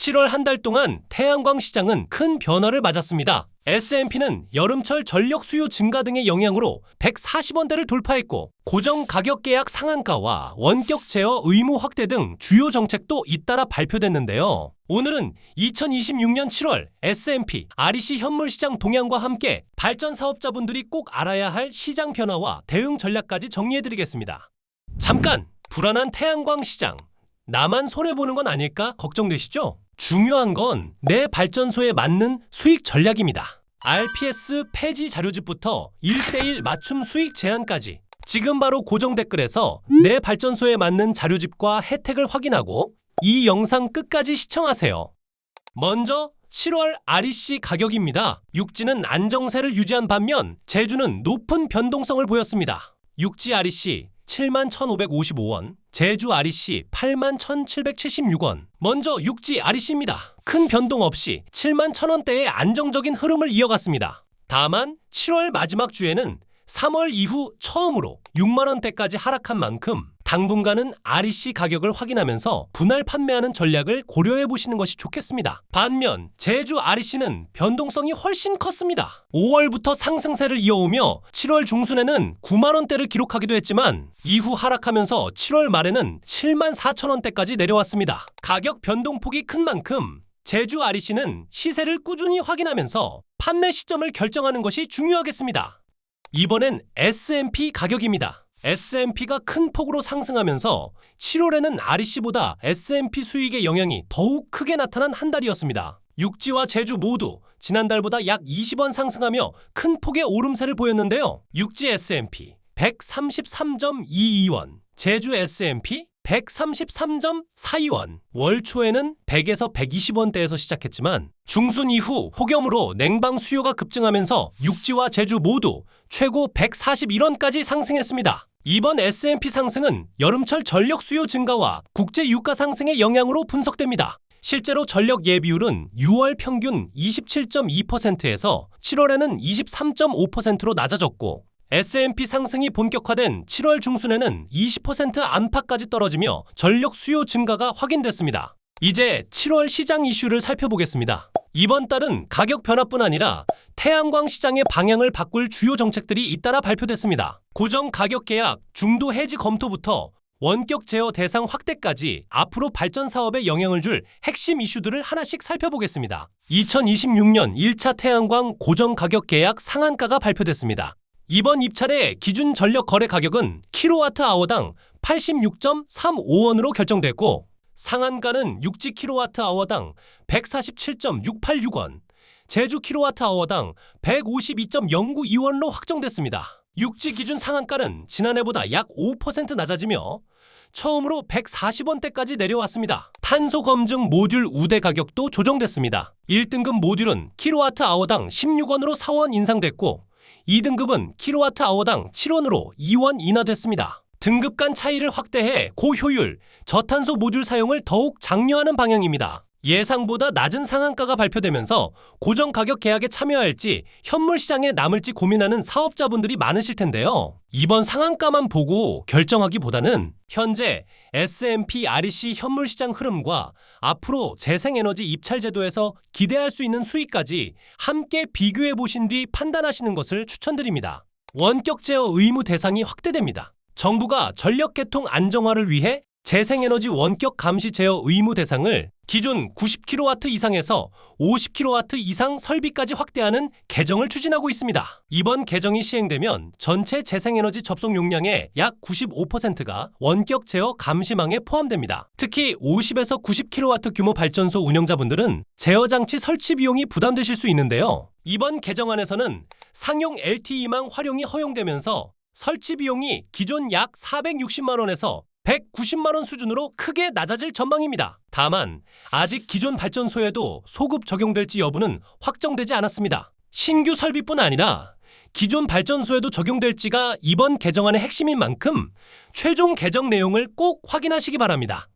7월 한 달 동안 태양광 시장은 큰 변화를 맞았습니다. S&P는 여름철 전력 수요 증가 등의 영향으로 140원대를 돌파했고 고정 가격 계약 상한가와 원격 제어 의무 확대 등 주요 정책도 잇따라 발표됐는데요. 오늘은 2026년 7월 S&P REC 현물 시장 동향과 함께 발전 사업자분들이 꼭 알아야 할 시장 변화와 대응 전략까지 정리해드리겠습니다. 잠깐! 불안한 태양광 시장. 나만 손해보는 건 아닐까 걱정되시죠? 중요한 건 내 발전소에 맞는 수익 전략입니다. RPS 폐지 자료집부터 1:1 맞춤 수익 제한까지 지금 바로 고정 댓글에서 내 발전소에 맞는 자료집과 혜택을 확인하고 이 영상 끝까지 시청하세요. 먼저 7월 REC 가격입니다. 육지는 안정세를 유지한 반면 제주는 높은 변동성을 보였습니다. 육지 REC 71,555원, 제주 REC 81,776원. 먼저 육지 REC입니다. 큰 변동 없이 71,000원대의 안정적인 흐름을 이어갔습니다. 다만 7월 마지막 주에는 3월 이후 처음으로 6만원대까지 하락한 만큼 당분간은 REC 가격을 확인하면서 분할 판매하는 전략을 고려해 보시는 것이 좋겠습니다. 반면 제주 REC는 변동성이 훨씬 컸습니다. 5월부터 상승세를 이어오며 7월 중순에는 9만원대를 기록하기도 했지만 이후 하락하면서 7월 말에는 74,000원대까지 내려왔습니다. 가격 변동폭이 큰 만큼 제주 REC는 시세를 꾸준히 확인하면서 판매 시점을 결정하는 것이 중요하겠습니다. 이번엔 S&P 가격입니다. S&P가 큰 폭으로 상승하면서 7월에는 REC보다 S&P 수익의 영향이 더욱 크게 나타난 한 달이었습니다. 육지와 제주 모두 지난달보다 약 20원 상승하며 큰 폭의 오름세를 보였는데요. 육지 S&P 133.22원, 제주 S&P 133.42원. 월 초에는 100에서 120원대에서 시작했지만 중순 이후 폭염으로 냉방 수요가 급증하면서 육지와 제주 모두 최고 141원까지 상승했습니다. 이번 S&P 상승은 여름철 전력 수요 증가와 국제 유가 상승의 영향으로 분석됩니다. 실제로 전력 예비율은 6월 평균 27.2%에서 7월에는 23.5%로 낮아졌고 S&P 상승이 본격화된 7월 중순에는 20% 안팎까지 떨어지며 전력 수요 증가가 확인됐습니다. 이제 7월 시장 이슈를 살펴보겠습니다. 이번 달은 가격 변화뿐 아니라 태양광 시장의 방향을 바꿀 주요 정책들이 잇따라 발표됐습니다. 고정 가격 계약, 중도 해지 검토부터 원격 제어 대상 확대까지 앞으로 발전 사업에 영향을 줄 핵심 이슈들을 하나씩 살펴보겠습니다. 2026년 1차 태양광 고정 가격 계약 상한가가 발표됐습니다. 이번 입찰의 기준 전력 거래 가격은 킬로와트아워당 86.35원으로 결정됐고 상한가는 육지 킬로와트아워당 147.686원, 제주 킬로와트아워당 152.092원로 확정됐습니다. 육지 기준 상한가는 지난해보다 약 5% 낮아지며 처음으로 140원대까지 내려왔습니다. 탄소 검증 모듈 우대 가격도 조정됐습니다. 1등급 모듈은 킬로와트아워당 16원으로 4원 인상됐고 2등급은 킬로와트아워당 7원으로 2원 인하됐습니다. 등급 간 차이를 확대해 고효율, 저탄소 모듈 사용을 더욱 장려하는 방향입니다. 예상보다 낮은 상한가가 발표되면서 고정 가격 계약에 참여할지 현물 시장에 남을지 고민하는 사업자분들이 많으실 텐데요. 이번 상한가만 보고 결정하기보다는 현재 S&P REC 현물 시장 흐름과 앞으로 재생에너지 입찰 제도에서 기대할 수 있는 수익까지 함께 비교해 보신 뒤 판단하시는 것을 추천드립니다. 원격 제어 의무 대상이 확대됩니다. 정부가 전력 개통 안정화를 위해 재생에너지 원격 감시 제어 의무 대상을 기존 90kW 이상에서 50kW 이상 설비까지 확대하는 개정을 추진하고 있습니다. 이번 개정이 시행되면 전체 재생에너지 접속 용량의 약 95%가 원격 제어 감시망에 포함됩니다. 특히 50에서 90kW 규모 발전소 운영자분들은 제어 장치 설치 비용이 부담되실 수 있는데요. 이번 개정안에서는 상용 LTE망 활용이 허용되면서 설치 비용이 기존 약 460만원에서 190만원 수준으로 크게 낮아질 전망입니다. 다만 아직 기존 발전소에도 소급 적용될지 여부는 확정되지 않았습니다. 신규 설비뿐 아니라 기존 발전소에도 적용될지가 이번 개정안의 핵심인 만큼 최종 개정 내용을 꼭 확인하시기 바랍니다.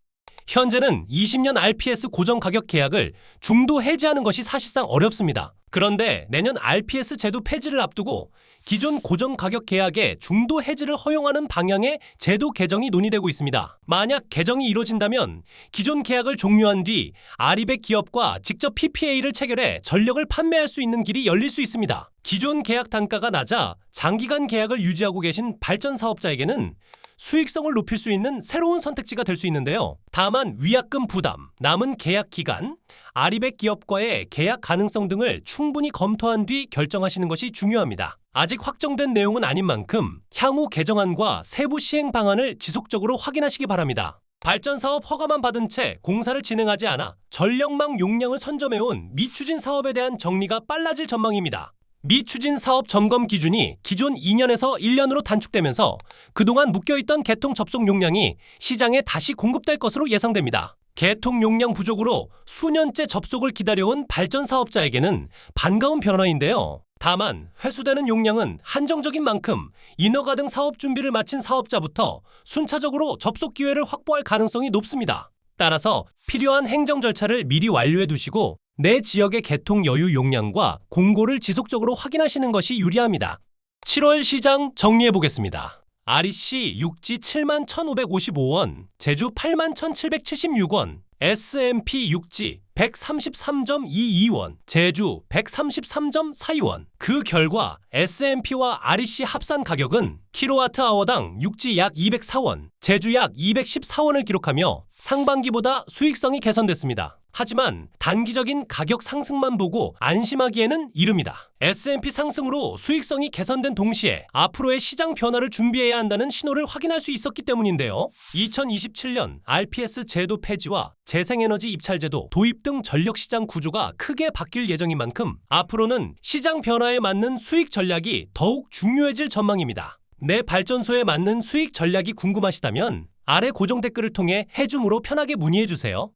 현재는 20년 RPS 고정가격 계약을 중도 해지하는 것이 사실상 어렵습니다. 그런데 내년 RPS 제도 폐지를 앞두고 기존 고정가격 계약의 중도 해지를 허용하는 방향의 제도 개정이 논의되고 있습니다. 만약 개정이 이루어진다면 기존 계약을 종료한 뒤 아리백 기업과 직접 PPA를 체결해 전력을 판매할 수 있는 길이 열릴 수 있습니다. 기존 계약 단가가 낮아 장기간 계약을 유지하고 계신 발전 사업자에게는 수익성을 높일 수 있는 새로운 선택지가 될 수 있는데요. 다만 위약금 부담, 남은 계약 기간, 아리백 기업과의 계약 가능성 등을 충분히 검토한 뒤 결정하시는 것이 중요합니다. 아직 확정된 내용은 아닌 만큼 향후 개정안과 세부 시행 방안을 지속적으로 확인하시기 바랍니다. 발전사업 허가만 받은 채 공사를 진행하지 않아 전력망 용량을 선점해온 미추진 사업에 대한 정리가 빨라질 전망입니다. 미추진 사업 점검 기준이 기존 2년에서 1년으로 단축되면서 그동안 묶여있던 개통 접속 용량이 시장에 다시 공급될 것으로 예상됩니다. 개통 용량 부족으로 수년째 접속을 기다려온 발전 사업자에게는 반가운 변화인데요. 다만 회수되는 용량은 한정적인 만큼 인허가 등 사업 준비를 마친 사업자부터 순차적으로 접속 기회를 확보할 가능성이 높습니다. 따라서 필요한 행정 절차를 미리 완료해 두시고 내 지역의 개통 여유 용량과 공고를 지속적으로 확인하시는 것이 유리합니다. 7월 시장 정리해 보겠습니다. REC 육지 71,555원, 제주 81,776원, S&P 육지 133.22원, 제주 133.42원. 그 결과 S&P와 REC 합산 가격은 킬로와트아워당 육지 약 204원, 제주 약 214원을 기록하며 상반기보다 수익성이 개선됐습니다. 하지만 단기적인 가격 상승만 보고 안심하기에는 이릅니다. S&P 상승으로 수익성이 개선된 동시에 앞으로의 시장 변화를 준비해야 한다는 신호를 확인할 수 있었기 때문인데요. 2027년 RPS 제도 폐지와 재생에너지 입찰제도 도입 등 전력시장 구조가 크게 바뀔 예정인 만큼 앞으로는 시장 변화에 맞는 수익 전략이 더욱 중요해질 전망입니다. 내 발전소에 맞는 수익 전략이 궁금하시다면 아래 고정 댓글을 통해 해줌으로 편하게 문의해주세요.